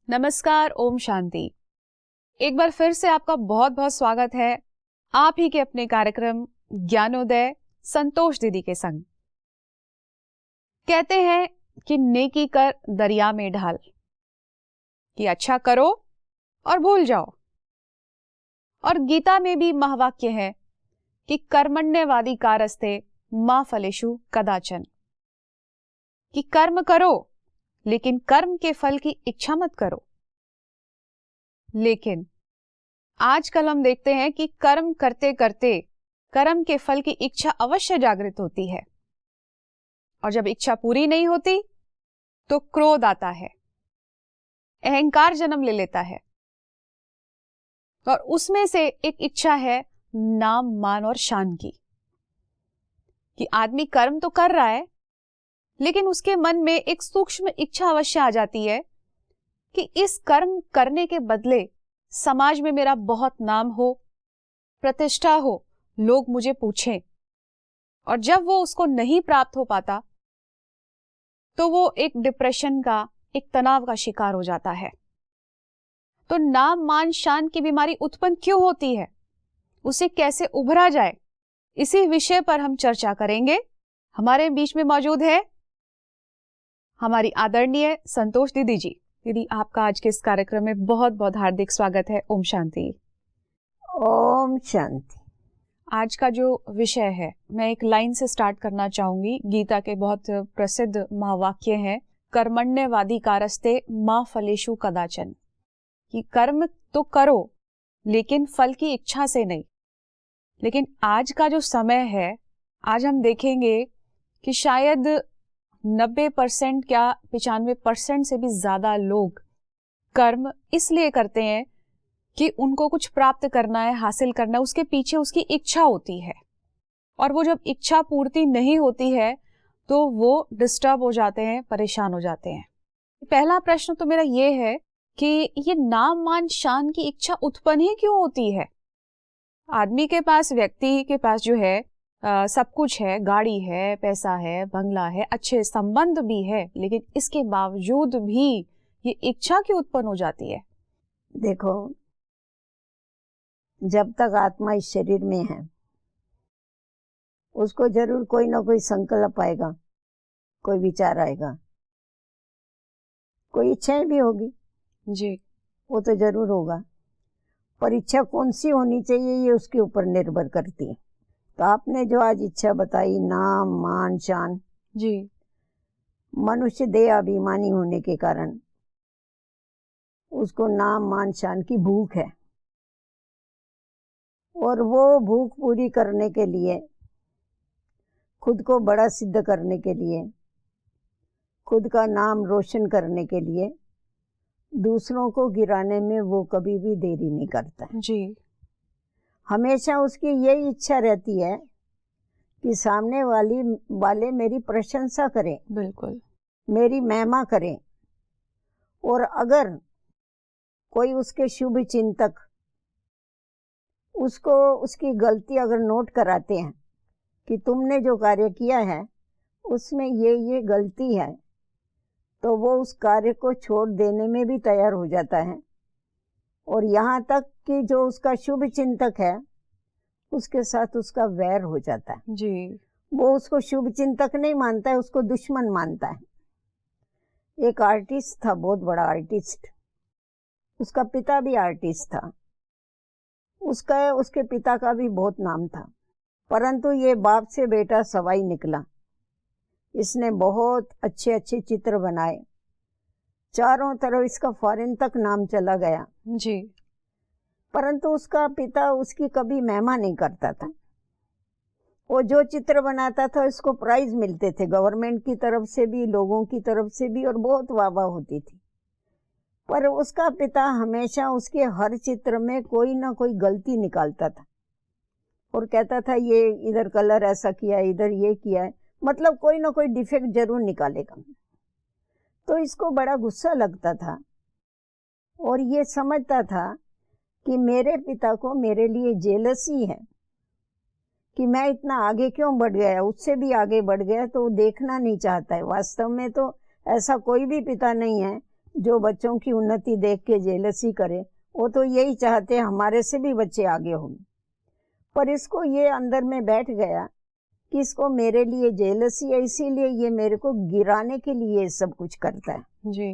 नमस्कार, ओम शांति। एक बार फिर से आपका बहुत बहुत स्वागत है आप ही के अपने कार्यक्रम ज्ञानोदय संतोष दीदी के संग। कहते हैं कि नेकी कर दरिया में ढाल, कि अच्छा करो और भूल जाओ। और गीता में भी महावाक्य है कि कर्मण्यवादी कारस्ते मा फलेषु कदाचन, कि कर्म करो लेकिन कर्म के फल की इच्छा मत करो। लेकिन आजकल हम देखते हैं कि कर्म करते करते कर्म के फल की इच्छा अवश्य जागृत होती है, और जब इच्छा पूरी नहीं होती तो क्रोध आता है, अहंकार जन्म ले लेता है। और उसमें से एक इच्छा है नाम मान और शान की, कि आदमी कर्म तो कर रहा है लेकिन उसके मन में एक सूक्ष्म इच्छा अवश्य आ जाती है कि इस कर्म करने के बदले समाज में मेरा बहुत नाम हो, प्रतिष्ठा हो, लोग मुझे पूछें। और जब वो उसको नहीं प्राप्त हो पाता तो वो एक डिप्रेशन का, एक तनाव का शिकार हो जाता है। तो नाम मान शान की बीमारी उत्पन्न क्यों होती है, उसे कैसे उभरा जाए, इसी विषय पर हम चर्चा करेंगे। हमारे बीच में मौजूद है हमारी आदरणीय संतोष दीदी जी। दीदी, आपका आज के इस कार्यक्रम में बहुत बहुत हार्दिक स्वागत है। ओम शांति। ओम शांति। आज का जो विषय है, मैं एक लाइन से स्टार्ट करना चाहूंगी। गीता के बहुत प्रसिद्ध महावाक्य है, कर्मण्यवादी कारस्ते मा फलेषु कदाचन, कि कर्म तो करो लेकिन फल की इच्छा से नहीं। लेकिन आज का जो समय है, आज हम देखेंगे कि शायद 90% क्या 95% से भी ज्यादा लोग कर्म इसलिए करते हैं कि उनको कुछ प्राप्त करना है, हासिल करना है, उसके पीछे उसकी इच्छा होती है। और वो जब इच्छा पूर्ति नहीं होती है तो वो डिस्टर्ब हो जाते हैं, परेशान हो जाते हैं। पहला प्रश्न तो मेरा ये है कि ये नाम मान शान की इच्छा उत्पन्न ही क्यों होती है? आदमी के पास, व्यक्ति के पास जो है सब कुछ है, गाड़ी है, पैसा है, बंगला है, अच्छे संबंध भी है, लेकिन इसके बावजूद भी ये इच्छा क्यों उत्पन्न हो जाती है? देखो, जब तक आत्मा इस शरीर में है उसको जरूर कोई ना कोई संकल्प आएगा, कोई विचार आएगा, कोई इच्छाएं भी होगी जी, वो तो जरूर होगा। पर इच्छा कौन सी होनी चाहिए ये उसके ऊपर निर्भर करती है। तो आपने जो आज इच्छा बताई, नाम मान शान, जी, मनुष्य देह अभिमानी होने के कारण उसको नाम मान शान की भूख है, और वो भूख पूरी करने के लिए, खुद को बड़ा सिद्ध करने के लिए, खुद का नाम रोशन करने के लिए, दूसरों को गिराने में वो कभी भी देरी नहीं करता जी, हमेशा उसकी यही इच्छा रहती है कि सामने वाले मेरी प्रशंसा करें, बिल्कुल, मेरी महिमा करें। और अगर कोई उसके शुभ चिंतक उसको उसकी गलती अगर नोट कराते हैं कि तुमने जो कार्य किया है उसमें ये गलती है, तो वो उस कार्य को छोड़ देने में भी तैयार हो जाता है। और यहाँ तक कि जो उसका शुभ चिंतक है उसके साथ उसका वैर हो जाता है जी, वो उसको शुभ चिंतक नहीं मानता है, उसको दुश्मन मानता है। एक आर्टिस्ट था, बहुत बड़ा आर्टिस्ट, उसका पिता भी आर्टिस्ट था, उसके पिता का भी बहुत नाम था, परंतु ये बाप से बेटा सवाई निकला। इसने बहुत अच्छे अच्छे चित्र बनाए, चारों तरफ इसका फॉरेन तक नाम चला गया जी, परंतु उसका पिता उसकी कभी महिमा नहीं करता था। वो जो चित्र बनाता था इसको प्राइज मिलते थे, गवर्नमेंट की तरफ से भी, लोगों की तरफ से भी, और बहुत वाहवाह होती थी। पर उसका पिता हमेशा उसके हर चित्र में कोई ना कोई गलती निकालता था और कहता था ये इधर कलर ऐसा किया, इधर ये किया है, मतलब कोई ना कोई डिफेक्ट जरूर निकालेगा। तो इसको बड़ा गुस्सा लगता था और ये समझता था कि मेरे पिता को मेरे लिए जेलसी है कि मैं इतना आगे क्यों बढ़ गया, उससे भी आगे बढ़ गया, तो वो देखना नहीं चाहता है। वास्तव में तो ऐसा कोई भी पिता नहीं है जो बच्चों की उन्नति देख के जेलसी करे, वो तो यही चाहते हैं हमारे से भी बच्चे आगे होंगे। पर इसको ये अंदर में बैठ गया कि इसको मेरे लिए जेलसी है, इसीलिए ये मेरे को गिराने के लिए सब कुछ करता है जी।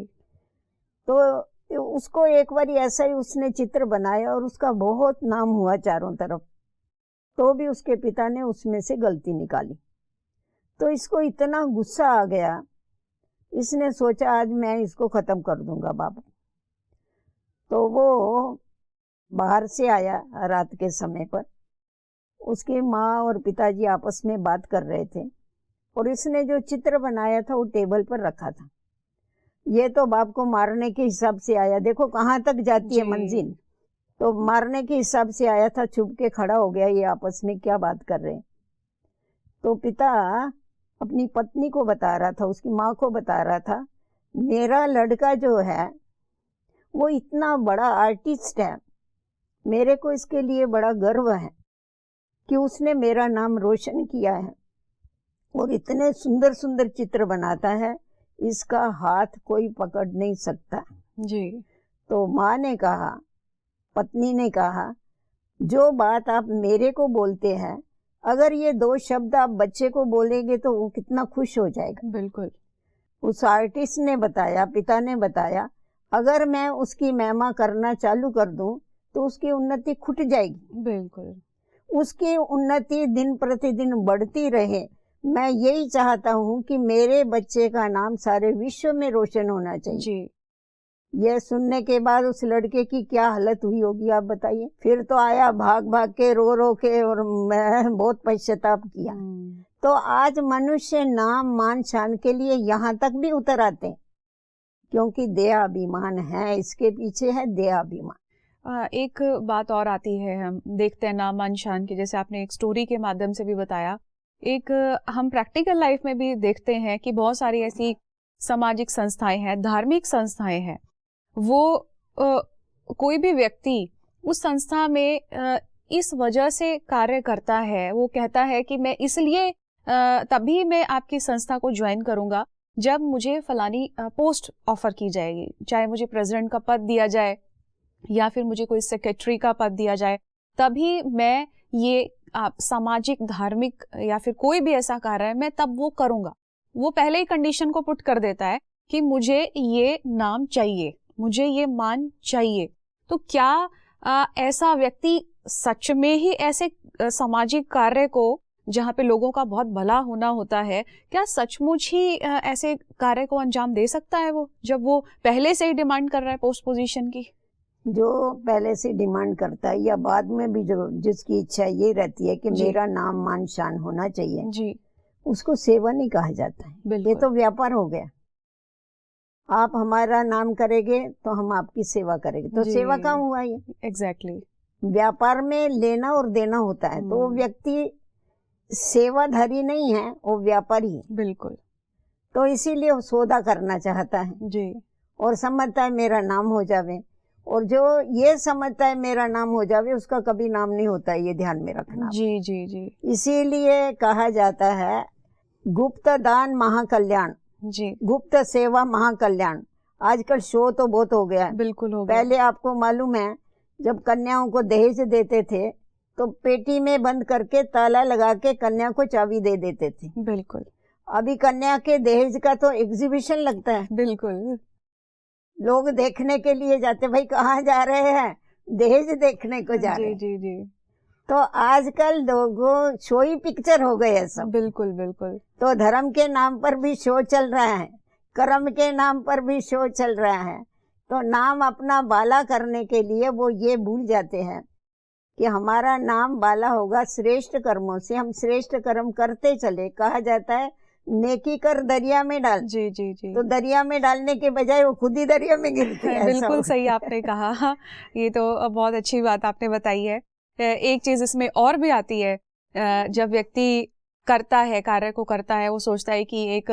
तो उसको एक बार ऐसा ही उसने चित्र बनाया और उसका बहुत नाम हुआ चारों तरफ। तो भी उसके पिता ने उसमें से गलती निकाली, तो इसको इतना गुस्सा आ गया, इसने सोचा आज मैं इसको खत्म कर दूंगा बाबू। तो वो बाहर से आया रात के समय पर, उसकी माँ और पिताजी आपस में बात कर रहे थे और इसने जो चित्र बनाया था वो टेबल पर रखा था। ये तो बाप को मारने के हिसाब से आया, देखो कहाँ तक जाती है मंजिल। तो मारने के हिसाब से आया था, छुप के खड़ा हो गया, ये आपस में क्या बात कर रहे हैं। तो पिता अपनी पत्नी को बता रहा था, उसकी माँ को बता रहा था, मेरा लड़का जो है वो इतना बड़ा आर्टिस्ट है, मेरे को इसके लिए बड़ा गर्व है कि उसने मेरा नाम रोशन किया है और इतने सुंदर सुंदर चित्र बनाता है, इसका हाथ कोई पकड़ नहीं सकता जी। तो माँ ने कहा, पत्नी ने कहा, जो बात आप मेरे को बोलते हैं, अगर ये 2 शब्द आप बच्चे को बोलेंगे तो वो कितना खुश हो जाएगा। बिल्कुल। उस आर्टिस्ट ने बताया, पिता ने बताया, अगर मैं उसकी महिमा करना चालू कर दूं तो उसकी उन्नति खुट जाएगी। बिल्कुल। उसकी उन्नति दिन प्रतिदिन बढ़ती रहे। मैं यही चाहता हूँ कि मेरे बच्चे का नाम सारे विश्व में रोशन होना चाहिए जी। यह सुनने के बाद उस लड़के की क्या हालत हुई होगी आप बताइए। फिर तो आया भाग भाग के, रो रो के, और मैं बहुत पश्चाताप किया। तो आज मनुष्य नाम मान शान के लिए यहाँ तक भी उतर आते हैं, क्योंकि देहाभिमान है, इसके पीछे है देहाभिमान। एक बात और आती है, हम देखते हैं नाम मान शान की, जैसे आपने एक स्टोरी के माध्यम से भी बताया, एक हम प्रैक्टिकल लाइफ में भी देखते हैं कि बहुत सारी ऐसी सामाजिक संस्थाएं हैं, धार्मिक संस्थाएं हैं, वो कोई भी व्यक्ति उस संस्था में इस वजह से कार्य करता है, वो कहता है कि मैं इसलिए तभी मैं आपकी संस्था को ज्वाइन करूंगा जब मुझे फलानी पोस्ट ऑफर की जाएगी, चाहे मुझे प्रेसिडेंट का पद दिया जाए या फिर मुझे कोई सेक्रेटरी का पद दिया जाए, तभी मैं ये सामाजिक, धार्मिक या फिर कोई भी ऐसा कार्य है मैं तब वो करूंगा। वो पहले ही कंडीशन को पुट कर देता है कि मुझे ये नाम चाहिए, मुझे ये मान चाहिए। तो क्या ऐसा व्यक्ति सच में ही ऐसे सामाजिक कार्य को, जहाँ पे लोगों का बहुत भला होना होता है, क्या सचमुच ही ऐसे कार्य को अंजाम दे सकता है वो, जब वो पहले से ही डिमांड कर रहा है पोस्ट पोजीशन की? जो पहले से डिमांड करता है या बाद में भी जो जिसकी इच्छा ये रहती है कि मेरा नाम मान शान होना चाहिए जी, उसको सेवा नहीं कहा जाता है। ये तो व्यापार हो गया। आप हमारा नाम करेंगे तो हम आपकी सेवा करेंगे, तो सेवा कहाँ हुआ ये? एग्जैक्टली। व्यापार में लेना और देना होता है, तो वो व्यक्ति सेवाधारी नहीं है, वो व्यापारी है। बिल्कुल। तो इसीलिए वो सौदा करना चाहता है जी, और समझता है मेरा नाम हो जावे, और जो ये समझता है मेरा नाम हो जावे उसका कभी नाम नहीं होता है, ये ध्यान में रखना। जी जी जी। इसीलिए कहा जाता है गुप्त दान महाकल्याण, जी, गुप्त सेवा महाकल्याण। आजकल शो तो बहुत हो गया है। बिल्कुल हो गया। पहले आपको मालूम है जब कन्याओं को दहेज देते थे तो पेटी में बंद करके ताला लगा के कन्या को चाबी दे देते थे। बिल्कुल। अभी कन्या के दहेज का तो एग्जीबिशन लगता है। बिल्कुल। लोग देखने के लिए जाते, भाई कहाँ जा रहे हैं? दहेज देखने को जा रहे हैं। जी जी जी। तो आजकल लोगों शो ही पिक्चर हो गए हैं सब। बिल्कुल बिल्कुल। तो धर्म के नाम पर भी शो चल रहा है, कर्म के नाम पर भी शो चल रहा है। तो नाम अपना बाला करने के लिए वो ये भूल जाते हैं कि हमारा नाम बाला होगा श्रेष्ठ कर्मों से। हम श्रेष्ठ कर्म करते चले। कहा जाता है नेकी कर दरिया में डाल। जी जी जी। तो दरिया में डालने के बजाय वो खुद ही दरिया में गिरते हैं। बिल्कुल सही आपने कहा। ये तो बहुत अच्छी बात आपने बताई है। एक चीज इसमें और भी आती है, जब व्यक्ति करता है, कार्य को करता है, वो सोचता है कि एक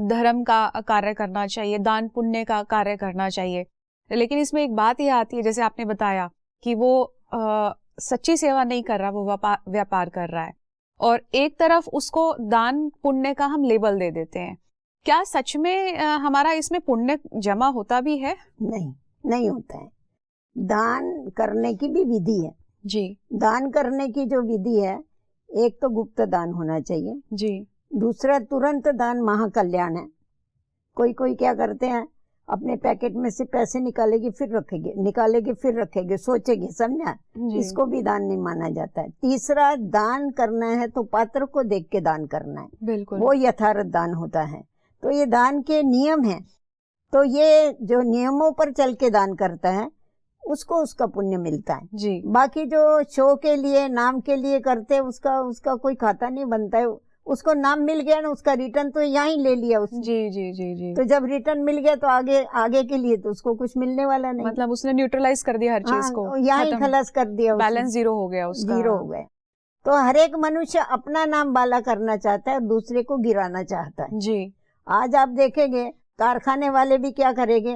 धर्म का कार्य करना चाहिए, दान पुण्य का कार्य करना चाहिए, लेकिन इसमें एक बात यह आती है, जैसे आपने बताया कि वो सच्ची सेवा नहीं कर रहा, वो व्यापार कर रहा है, और एक तरफ उसको दान पुण्य का हम लेबल दे देते हैं। क्या सच में हमारा इसमें पुण्य जमा होता भी है? नहीं, नहीं होता है। दान करने की भी विधि है जी दान करने की जो विधि है, एक तो गुप्त दान होना चाहिए जी। दूसरा तुरंत दान महाकल्याण है। कोई कोई क्या करते हैं, अपने पैकेट में से पैसे निकालेगी फिर रखेगी, सोचेगी, समझा, जी इसको भी दान नहीं माना जाता है। तीसरा, दान करना है तो पात्र को देख के दान करना है, बिल्कुल। वो यथार्थ दान होता है। तो ये दान के नियम है, तो ये जो नियमों पर चल के दान करता है उसको उसका पुण्य मिलता है। जी बाकी जो शो के लिए, नाम के लिए करते हैं, उसका कोई खाता नहीं बनता है। उसको नाम मिल गया ना, उसका रिटर्न तो यहाँ ही ले लिया उसने। जी जी जी जी। तो जब रिटर्न मिल गया तो आगे के लिए तो उसको कुछ मिलने वाला नहीं। मतलब उसने न्यूट्रलाइज कर दिया हर चीज को, यहाँ ही खलास कर दिया, बैलेंस जीरो हो गया उसका, जीरो हो गया। तो हर एक मनुष्य अपना नाम बाला करना चाहता है, दूसरे को गिराना चाहता है। जी। आज आप देखेंगे कारखाने वाले भी क्या करेंगे,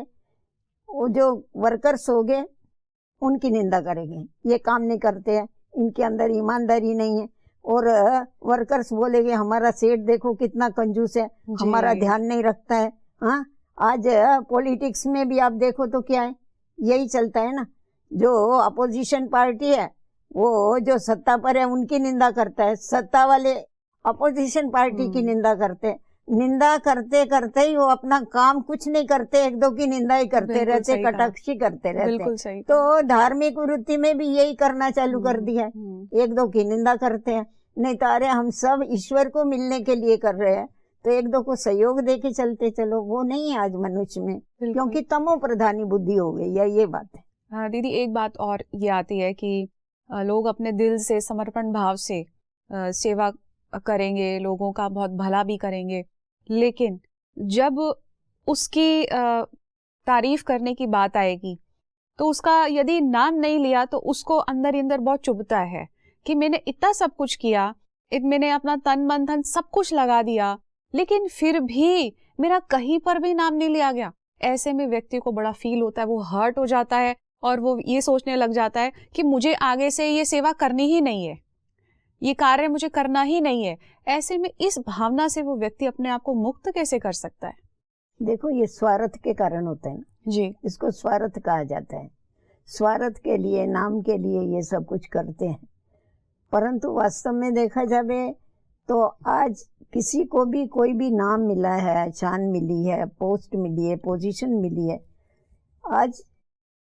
वो जो वर्कर्स होंगे उनकी निंदा करेंगे, ये काम नहीं करते हैं, इनके अंदर ईमानदारी नहीं है। और वर्कर्स बोलेंगे हमारा सेठ देखो कितना कंजूस है, हमारा ध्यान नहीं रखता है। हाँ, आज पॉलिटिक्स में भी आप देखो तो क्या है, यही चलता है ना। जो अपोजिशन पार्टी है वो जो सत्ता पर है उनकी निंदा करता है, सत्ता वाले अपोजिशन पार्टी की निंदा करते हैं। निंदा करते करते ही वो अपना काम कुछ नहीं करते, एक दो की निंदा ही करते रहते, कटाक्षी करते रहते। तो धार्मिक वृत्ति में भी यही करना चालू कर दिया है, एक दो की निंदा करते हैं। नहीं तो अरे हम सब ईश्वर को मिलने के लिए कर रहे हैं, तो एक दो को सहयोग दे के चलते चलो, वो नहीं है आज मनुष्य में, क्योंकि तमो प्रधानी बुद्धि हो गई है, ये बात है। हाँ दीदी, एक बात और ये आती है कि लोग अपने दिल से, समर्पण भाव से सेवा करेंगे, लोगों का बहुत भला भी करेंगे, लेकिन जब उसकी तारीफ करने की बात आएगी तो उसका यदि नाम नहीं लिया तो उसको अंदर ही अंदर बहुत चुभता है कि मैंने इतना सब कुछ किया, मैंने अपना तन मन धन सब कुछ लगा दिया, लेकिन फिर भी मेरा कहीं पर भी नाम नहीं लिया गया। ऐसे में व्यक्ति को बड़ा फील होता है, वो हर्ट हो जाता है और वो ये सोचने लग जाता है कि मुझे आगे से ये सेवा करनी ही नहीं है, ये कार्य मुझे करना ही नहीं है। ऐसे में इस भावना से वो व्यक्ति अपने आप को मुक्त कैसे कर सकता है? देखो, ये स्वार्थ के कारण होता है जी, इसको स्वार्थ कहा जाता है। स्वार्थ के लिए, नाम के लिए ये सब कुछ करते हैं, परंतु वास्तव में देखा जाए तो आज किसी को भी कोई भी नाम मिला है, शान मिली है, पोस्ट मिली है, पोजीशन मिली है, आज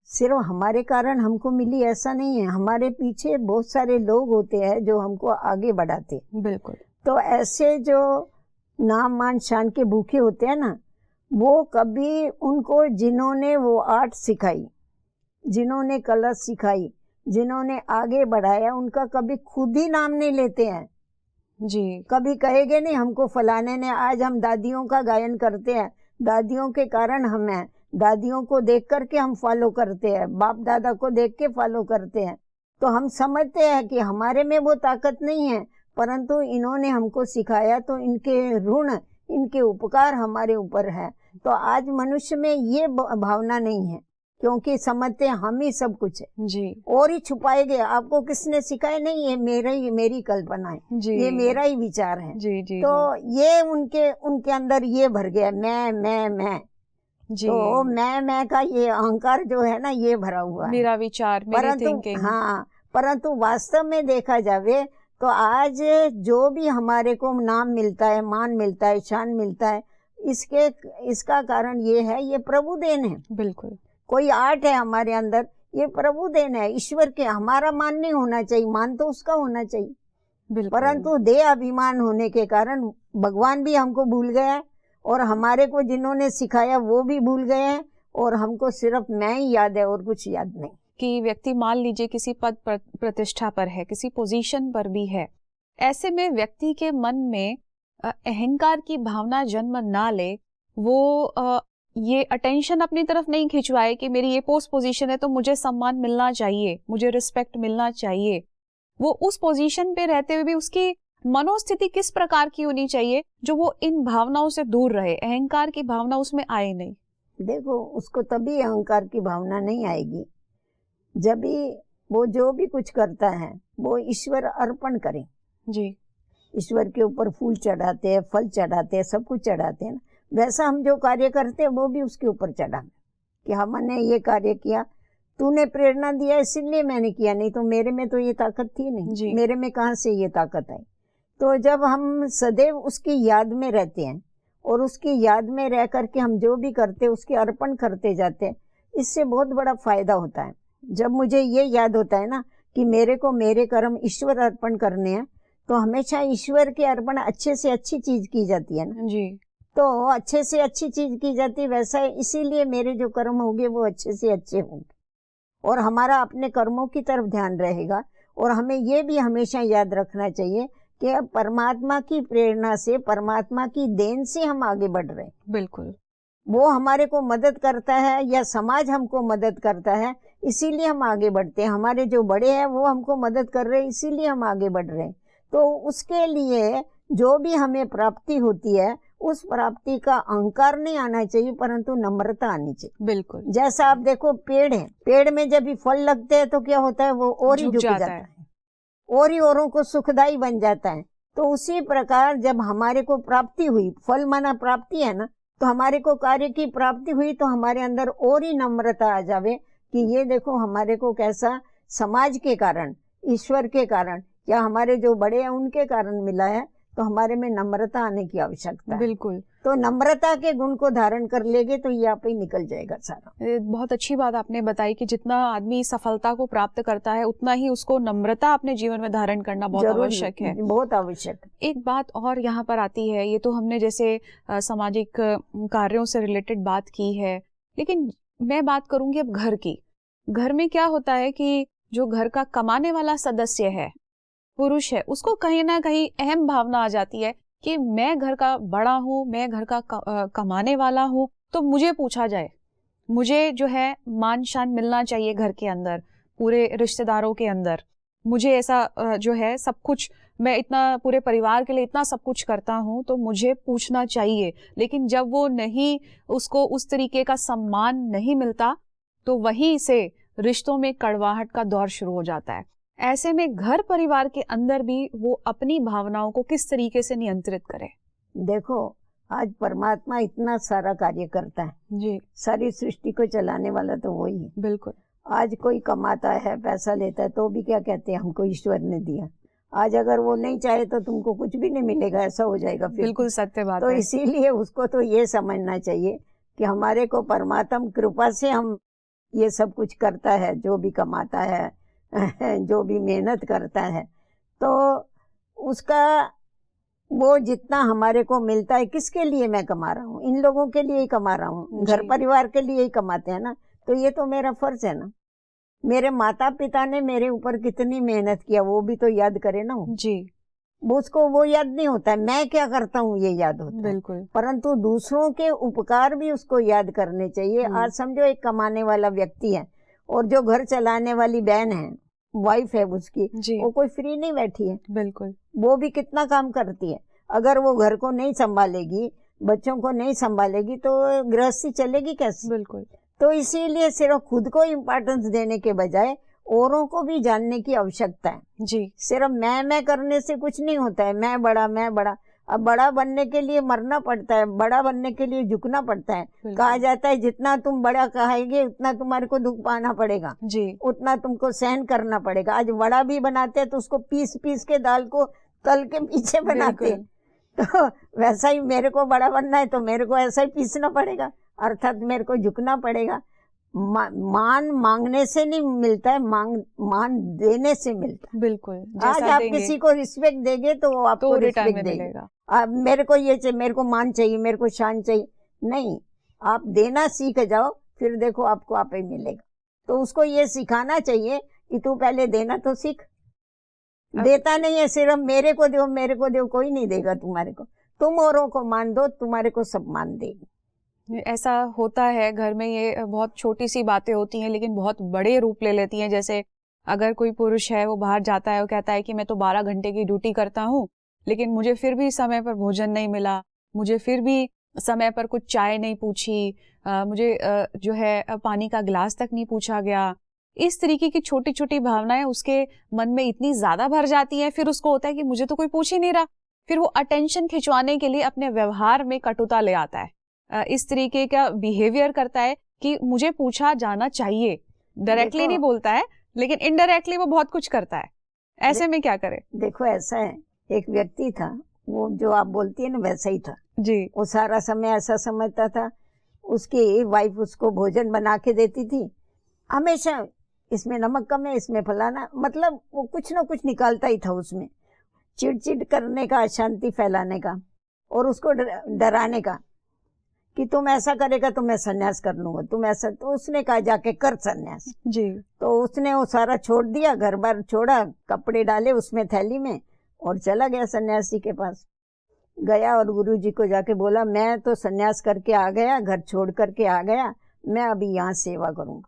सिर्फ हमारे कारण हमको मिली ऐसा नहीं है, हमारे पीछे बहुत सारे लोग होते हैं जो हमको आगे बढ़ाते। बिल्कुल। तो ऐसे जो नाम मान शान के भूखे होते हैं ना, वो कभी उनको जिन्होंने वो आर्ट सिखाई, जिन्होंने कला सिखाई, जिन्होंने आगे बढ़ाया, उनका कभी खुद ही नाम नहीं लेते हैं जी। कभी कहेंगे नहीं हमको फलाने ने, आज हम दादियों का गायन करते हैं, दादियों के कारण हम हैं, दादियों को देख करके हम फॉलो करते हैं, बाप दादा को देख के फॉलो करते हैं। तो हम समझते हैं कि हमारे में वो ताकत नहीं है, परंतु इन्होंने हमको सिखाया, तो इनके ऋण, इनके उपकार हमारे ऊपर है। तो आज मनुष्य में ये भावना नहीं है, क्योंकि समझते हैं हम ही सब कुछ है जी, और ही छुपाए गए। आपको किसने सिखाया? नहीं, ये मेरी कल्पना है जी, ये मेरा ही विचार है जी, जी, तो जी। ये उनके अंदर ये भर गया, मैं जी। तो मैं का ये अहंकार जो है ना, ये भरा हुआ है, मेरा विचार, मेरी थिंकिंग। हाँ, परंतु वास्तव में देखा जावे तो आज जो भी हमारे को नाम मिलता है, मान मिलता है, शान मिलता है, इसका कारण ये है, ये प्रभु देन है। बिल्कुल। कोई आर्ट है हमारे अंदर, ये प्रभु देन है, ईश्वर के। हमारा मान नहीं होना चाहिए, मान तो उसका होना चाहिए, परंतु देह अभिमान होने के कारण भगवान भी हमको भूल गया, और हमारे को जिन्होंने सिखाया वो भी भूल गए हैं, और हमको सिर्फ मैं ही याद है और कुछ याद नहीं। कि व्यक्ति मान लीजिए किसी पद प्रतिष्ठा पर है, किसी पोजीशन पर भी है, ऐसे में व्यक्ति के मन में अहंकार की भावना जन्म ना ले, वो ये अटेंशन अपनी तरफ नहीं खिंचवाए कि मेरी ये पोस्ट पोजीशन है तो मुझे सम्मान मिलना चाहिए, मुझे रिस्पेक्ट मिलना चाहिए। वो उस पोजीशन पे रहते हुए भी उसकी मनोस्थिति किस प्रकार की होनी चाहिए जो वो इन भावनाओं से दूर रहे, अहंकार की भावना उसमें आए नहीं? देखो, उसको तभी अहंकार की भावना नहीं आएगी जब भी वो जो भी कुछ करता है वो ईश्वर अर्पण करे जी। ईश्वर के ऊपर फूल चढ़ाते हैं, फल चढ़ाते हैं, सब कुछ चढ़ाते हैं ना, वैसा हम जो कार्य करते हैं वो भी उसके ऊपर चढ़ा कि हमने ये कार्य किया, तूने प्रेरणा दिया इसीलिए मैंने किया, नहीं तो मेरे में तो ये ताकत थी नहीं, मेरे में कहाँ से ये ताकत आई। तो जब हम सदैव उसकी याद में रहते हैं और उसकी याद में रह करके हम जो भी करते हैं उसके अर्पण करते जाते हैं, इससे बहुत बड़ा फायदा होता है। जब मुझे ये याद होता है ना कि मेरे को मेरे कर्म ईश्वर अर्पण करने हैं, तो हमेशा ईश्वर के अर्पण अच्छे से अच्छी चीज की जाती है ना जी। तो अच्छे से अच्छी चीज की जाती है, वैसा इसीलिए मेरे जो कर्म होंगे वो अच्छे से अच्छे होंगे और हमारा अपने कर्मों की तरफ ध्यान रहेगा। और हमें ये भी हमेशा याद रखना चाहिए कि परमात्मा की प्रेरणा से, परमात्मा की देन से हम आगे बढ़ रहे हैं। बिल्कुल, वो हमारे को मदद करता है या समाज हमको मदद करता है, इसीलिए हम आगे बढ़ते हैं। हमारे जो बड़े हैं वो हमको मदद कर रहे हैं, इसीलिए हम आगे बढ़ रहे हैं। तो उसके लिए जो भी हमें प्राप्ति होती है उस प्राप्ति का अहंकार नहीं आना चाहिए, परंतु नम्रता आनी चाहिए। बिल्कुल। जैसा आप देखो पेड़ है, पेड़ में जब भी फल लगते हैं तो क्या होता है, वो और ही झुक जाता है और ही औरों को सुखदाई बन जाता है। तो उसी प्रकार जब हमारे को प्राप्ति हुई, फल माना प्राप्ति है ना, तो हमारे को कार्य की प्राप्ति हुई तो हमारे अंदर और ही नम्रता आ जावे कि ये देखो हमारे को कैसा समाज के कारण, ईश्वर के कारण या हमारे जो बड़े हैं उनके कारण मिला है, तो हमारे में नम्रता आने की आवश्यकता है। बिल्कुल। तो नम्रता के गुण को धारण कर लेंगे तो ये आप ही निकल जाएगा सारा। बहुत अच्छी बात आपने बताई कि जितना आदमी सफलता को प्राप्त करता है उतना ही उसको नम्रता अपने जीवन में धारण करना बहुत आवश्यक है, बहुत आवश्यक। एक बात और यहाँ पर आती है, ये तो हमने जैसे सामाजिक कार्यों से रिलेटेड बात की है, लेकिन मैं बात करूंगी अब घर की। घर में क्या होता है कि जो घर का कमाने वाला सदस्य है, पुरुष है, उसको कहीं ना कहीं अहम भावना आ जाती है कि मैं घर का बड़ा हूँ, मैं घर का कमाने वाला हूँ, तो मुझे पूछा जाए, मुझे जो है मान शान मिलना चाहिए घर के अंदर, पूरे रिश्तेदारों के अंदर। मुझे ऐसा जो है सब कुछ, मैं इतना पूरे परिवार के लिए इतना सब कुछ करता हूँ तो मुझे पूछना चाहिए। लेकिन जब वो नहीं, उसको उस तरीके का सम्मान नहीं मिलता तो वहीं से रिश्तों में कड़वाहट का दौर शुरू हो जाता है। ऐसे में घर परिवार के अंदर भी वो अपनी भावनाओं को किस तरीके से नियंत्रित करे? देखो आज परमात्मा इतना सारा कार्य करता है जी, सारी सृष्टि को चलाने वाला तो वही है। बिल्कुल। आज कोई कमाता है, पैसा लेता है, तो भी क्या कहते हैं, हमको ईश्वर ने दिया। आज अगर वो नहीं चाहे तो तुमको कुछ भी नहीं मिलेगा, ऐसा हो जाएगा फिर। बिल्कुल सत्य बात तो है। इसीलिए उसको तो ये समझना चाहिए कि हमारे को परमात्मा कृपा से हम ये सब कुछ करता है, जो भी कमाता है जो भी मेहनत करता है, तो उसका वो जितना हमारे को मिलता है, किसके लिए मैं कमा रहा हूँ, इन लोगों के लिए ही कमा रहा हूँ, घर परिवार के लिए ही कमाते हैं ना, तो ये तो मेरा फर्ज है ना। मेरे माता पिता ने मेरे ऊपर कितनी मेहनत किया वो भी तो याद करे ना जी। उसको वो याद नहीं होता है, मैं क्या करता हूँ ये याद होता है। बिल्कुल। परंतु दूसरों के उपकार भी उसको याद करने चाहिए। आज समझो एक कमाने वाला व्यक्ति है और जो घर चलाने वाली बहन है, वाइफ है उसकी, वो कोई फ्री नहीं बैठी है। बिल्कुल। वो भी कितना काम करती है। अगर वो घर को नहीं संभालेगी, बच्चों को नहीं संभालेगी तो गृहस्थी चलेगी कैसे? बिल्कुल। तो इसीलिए सिर्फ खुद को इम्पोर्टेंस देने के बजाय औरों को भी जानने की आवश्यकता है जी। सिर्फ मैं करने से कुछ नहीं होता है, मैं बड़ा। अब बड़ा बनने के लिए मरना पड़ता है, बड़ा बनने के लिए झुकना पड़ता है। कहा जाता है जितना तुम बड़ा कहेंगे उतना तुम्हारे को दुख पाना पड़ेगा जी, उतना तुमको सहन करना पड़ेगा। आज बड़ा भी बनाते हैं तो उसको पीस के दाल को तल के पीछे बनाते हैं। तो वैसा ही मेरे को बड़ा बनना है तो मेरे को ऐसा ही पीसना पड़ेगा, अर्थात मेरे को झुकना पड़ेगा। मान मांगने से नहीं मिलता है, मान देने से मिलता है। बिल्कुल। आज आप किसी को रिस्पेक्ट देंगे तो वो आपको रिस्पेक्ट देगा। अब मेरे को ये चाहिए, मेरे को मान चाहिए, मेरे को शान चाहिए, नहीं, आप देना सीख जाओ, फिर देखो आपको आप ही मिलेगा। तो उसको ये सिखाना चाहिए कि तू पहले देना तो सीख। देता नहीं है, सिर्फ मेरे को दो, कोई नहीं देगा तुम्हारे को। तुम औरों को मान दो, तुम्हारे को सब मान देगी। ऐसा होता है घर में, ये बहुत छोटी सी बातें होती हैं लेकिन बहुत बड़े रूप ले लेती हैं। जैसे अगर कोई पुरुष है, वो बाहर जाता है, वो कहता है कि मैं तो 12 घंटे की ड्यूटी करता हूँ लेकिन मुझे फिर भी समय पर भोजन नहीं मिला, मुझे फिर भी समय पर कुछ चाय नहीं पूछी, मुझे जो है पानी का गिलास तक नहीं पूछा गया। इस तरीके की छोटी छोटी भावनाएं उसके मन में इतनी ज्यादा भर जाती हैं, फिर उसको होता है कि मुझे तो कोई पूछ ही नहीं रहा। फिर वो अटेंशन खिंचवाने के लिए अपने व्यवहार में कटुता ले आता है इस तरीके का बिहेवियर करता है कि मुझे पूछा जाना चाहिए, डायरेक्टली नहीं बोलता है लेकिन इनडायरेक्टली वो बहुत कुछ करता है, ऐसे में क्या करे? देखो ऐसा है, एक व्यक्ति था, वो जो आप बोलती है ना वैसा ही था जी। वो सारा समय ऐसा समझता था, उसकी वाइफ उसको भोजन बना के देती थी, हमेशा इसमें नमक कम है, इसमें फलाना, मतलब वो कुछ ना कुछ निकालता ही था उसमें, चिड़चिड़ करने का, अशांति फैलाने का और उसको डराने का कि तुम ऐसा करेगा तो मैं सन्यास कर लूंगा, तुम ऐसा, तो उसने कहा जाके कर सन्यास जी। तो उसने वो सारा छोड़ दिया, घर बार छोड़ा, कपड़े डाले उसमें थैली में और चला गया सन्यासी के पास। गया और गुरुजी को जाके बोला मैं तो सन्यास करके आ गया, घर छोड़ करके आ गया, मैं अभी यहाँ सेवा करूंगा।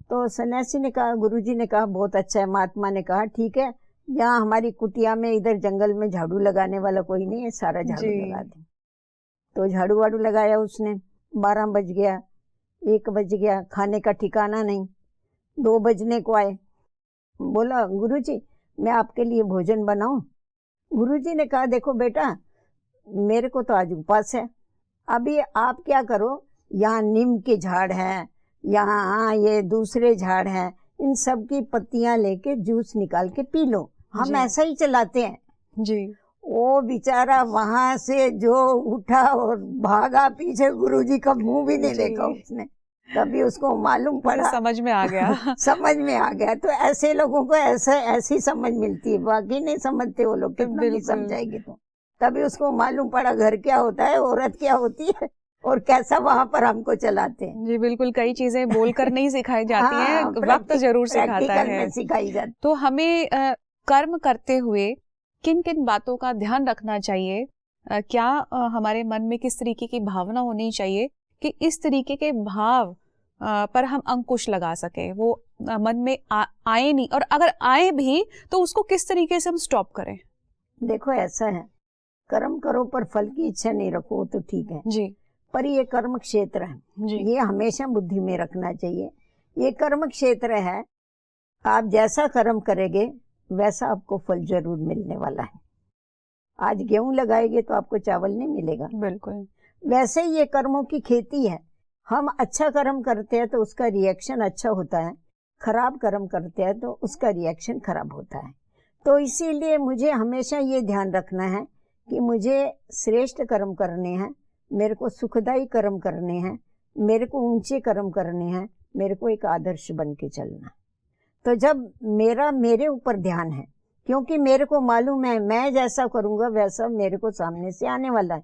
तो सन्यासी ने कहा, गुरुजी ने कहा बहुत अच्छा है, महात्मा ने कहा ठीक है, यहाँ हमारी कुटिया में इधर जंगल में झाड़ू लगाने वाला कोई नहीं है, सारा झाड़ू लगा दे। तो झाड़ू वाड़ू लगाया उसने, 12 बज गया, 1 बज गया, खाने का ठिकाना नहीं, 2 बजने को आए, बोला गुरुजी मैं आपके लिए भोजन बनाऊं? गुरुजी ने कहा देखो बेटा, मेरे को तो आज उपवास है, अभी आप क्या करो, यहाँ नीम के झाड़ है, यहाँ ये दूसरे झाड़ हैं, इन सब की पत्तियां लेके जूस निकाल के पी लो, हम ऐसा ही चलाते हैं जी। वो बेचारा वहां से जो उठा और भागा पीछे, गुरुजी का मुंह भी नहीं देखा उसने, तभी उसको मालूम पड़ा, समझ में आ गया समझ में आ गया। तो ऐसे लोगों को ऐसी समझ मिलती है, बाकी नहीं समझते वो लोग, कितना भी समझाएंगे तो। तभी उसको मालूम पड़ा घर क्या होता है, औरत क्या होती है और कैसा वहां पर हमको चलाते हैं। जी बिल्कुल, कई चीजें बोलकर नहीं सिखाई जाती हैं, वक्त जरूर सिखाता है, सिखाई जाती। तो हमें कर्म करते हुए किन किन बातों का ध्यान रखना चाहिए, क्या हमारे मन में किस तरीके की भावना होनी चाहिए कि इस तरीके के भाव पर हम अंकुश लगा सके, वो मन में आए नहीं, और अगर आए भी तो उसको किस तरीके से हम स्टॉप करें? देखो ऐसा है, कर्म करो पर फल की इच्छा नहीं रखो तो ठीक है जी, पर ये कर्म क्षेत्र है जी। ये हमेशा बुद्धि में रखना चाहिए, ये कर्म क्षेत्र है, आप जैसा कर्म करेंगे वैसा आपको फल जरूर मिलने वाला है। आज गेहूं लगाएंगे तो आपको चावल नहीं मिलेगा, बिल्कुल वैसे ये कर्मों की खेती है, हम अच्छा कर्म करते हैं तो उसका रिएक्शन अच्छा होता है, खराब कर्म करते हैं तो उसका रिएक्शन खराब होता है। तो इसीलिए मुझे हमेशा ये ध्यान रखना है कि मुझे श्रेष्ठ कर्म करने हैं, मेरे को सुखदायी कर्म करने हैं, मेरे को ऊंचे कर्म करने हैं, मेरे को एक आदर्श बन के चलना। तो जब मेरे ऊपर ध्यान है, क्योंकि मेरे को मालूम है मैं जैसा करूंगा वैसा मेरे को सामने से आने वाला है,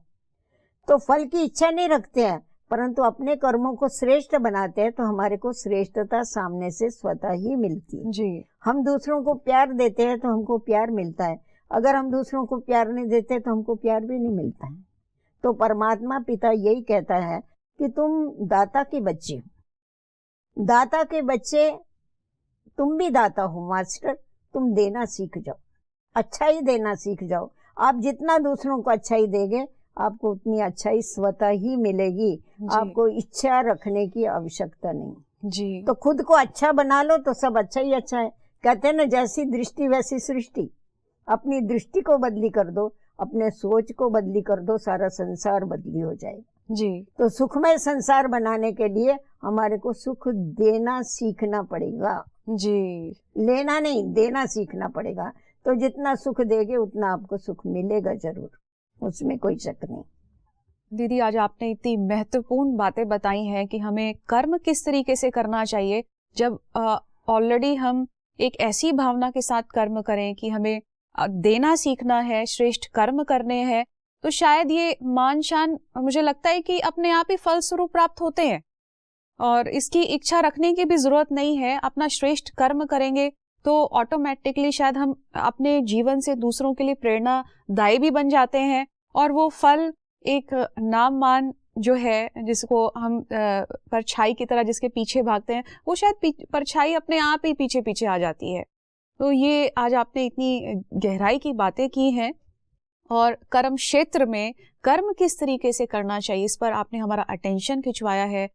तो फल की इच्छा नहीं रखते हैं परंतु अपने कर्मों को श्रेष्ठ बनाते हैं, तो हमारे को श्रेष्ठता सामने से स्वतः ही मिलती है जी। हम दूसरों को प्यार देते हैं तो हमको प्यार मिलता है, अगर हम दूसरों को प्यार नहीं देते तो हमको प्यार भी नहीं मिलता है। तो परमात्मा पिता यही कहता है कि तुम दाता के बच्चे हो, दाता के बच्चे तुम भी दाता हो मास्टर, तुम देना सीख जाओ, अच्छा ही देना सीख जाओ। आप जितना दूसरों को अच्छा ही देंगे आपको उतनी अच्छाई स्वतः ही मिलेगी, आपको इच्छा रखने की आवश्यकता नहीं जी। तो खुद को अच्छा बना लो तो सब अच्छा ही अच्छा है, कहते हैं ना जैसी दृष्टि वैसी सृष्टि। अपनी दृष्टि को बदली कर दो, अपने सोच को बदली कर दो, सारा संसार बदली हो जाएगा जी। तो सुखमय संसार बनाने के लिए हमारे को सुख देना सीखना पड़ेगा जी, लेना नहीं देना सीखना पड़ेगा। तो जितना सुख देगे उतना आपको सुख मिलेगा जरूर, उसमें कोई शक नहीं। दीदी आज आपने इतनी महत्वपूर्ण बातें बताई हैं कि हमें कर्म किस तरीके से करना चाहिए, जब ऑलरेडी हम एक ऐसी भावना के साथ कर्म करें कि हमें देना सीखना है, श्रेष्ठ कर्म करने हैं, तो शायद ये मान शान मुझे लगता है कि अपने आप ही फलस्वरूप प्राप्त होते हैं और इसकी इच्छा रखने की भी जरूरत नहीं है। अपना श्रेष्ठ कर्म करेंगे तो ऑटोमेटिकली शायद हम अपने जीवन से दूसरों के लिए प्रेरणादायी भी बन जाते हैं और वो फल एक नाम मान जो है जिसको हम परछाई की तरह जिसके पीछे भागते हैं, वो शायद परछाई अपने आप ही पीछे पीछे आ जाती है। तो ये आज आपने इतनी गहराई की बातें की हैं और कर्म क्षेत्र में कर्म किस तरीके से करना चाहिए इस पर आपने हमारा अटेंशन खिंचवाया है।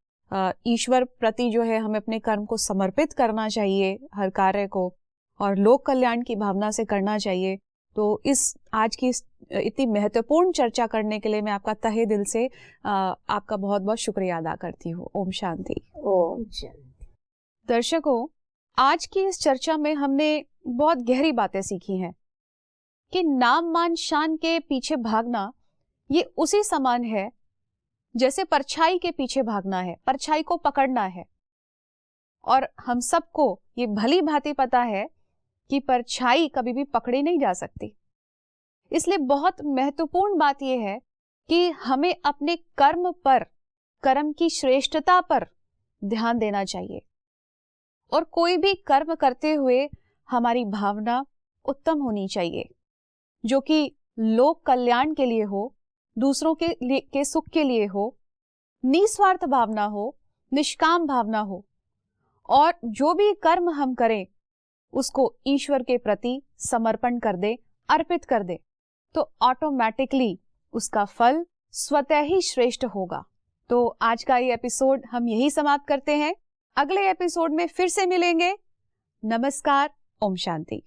ईश्वर प्रति जो है हमें अपने कर्म को समर्पित करना चाहिए, हर कार्य को, और लोक कल्याण की भावना से करना चाहिए। तो इस आज की इस इतनी महत्वपूर्ण चर्चा करने के लिए मैं आपका तहे दिल से आपका बहुत बहुत शुक्रिया अदा करती हूँ। ओम शांति। ओम शांति। दर्शकों, आज की इस चर्चा में हमने बहुत गहरी बातें सीखी हैं कि नाम मान शान के पीछे भागना ये उसी समान है जैसे परछाई के पीछे भागना है, परछाई को पकड़ना है। और हम सबको ये भली भांति पता है कि परछाई कभी भी पकड़ी नहीं जा सकती। इसलिए बहुत महत्वपूर्ण बात यह है कि हमें अपने कर्म पर, कर्म की श्रेष्ठता पर ध्यान देना चाहिए और कोई भी कर्म करते हुए हमारी भावना उत्तम होनी चाहिए, जो कि लोक कल्याण के लिए हो, दूसरों के सुख के लिए हो, निस्वार्थ भावना हो, निष्काम भावना हो। और जो भी कर्म हम करें उसको ईश्वर के प्रति समर्पण कर दे, अर्पित कर दे, तो ऑटोमेटिकली उसका फल स्वतः ही श्रेष्ठ होगा। तो आज का ये एपिसोड हम यही समाप्त करते हैं। अगले एपिसोड में फिर से मिलेंगे। नमस्कार। ओम शांति।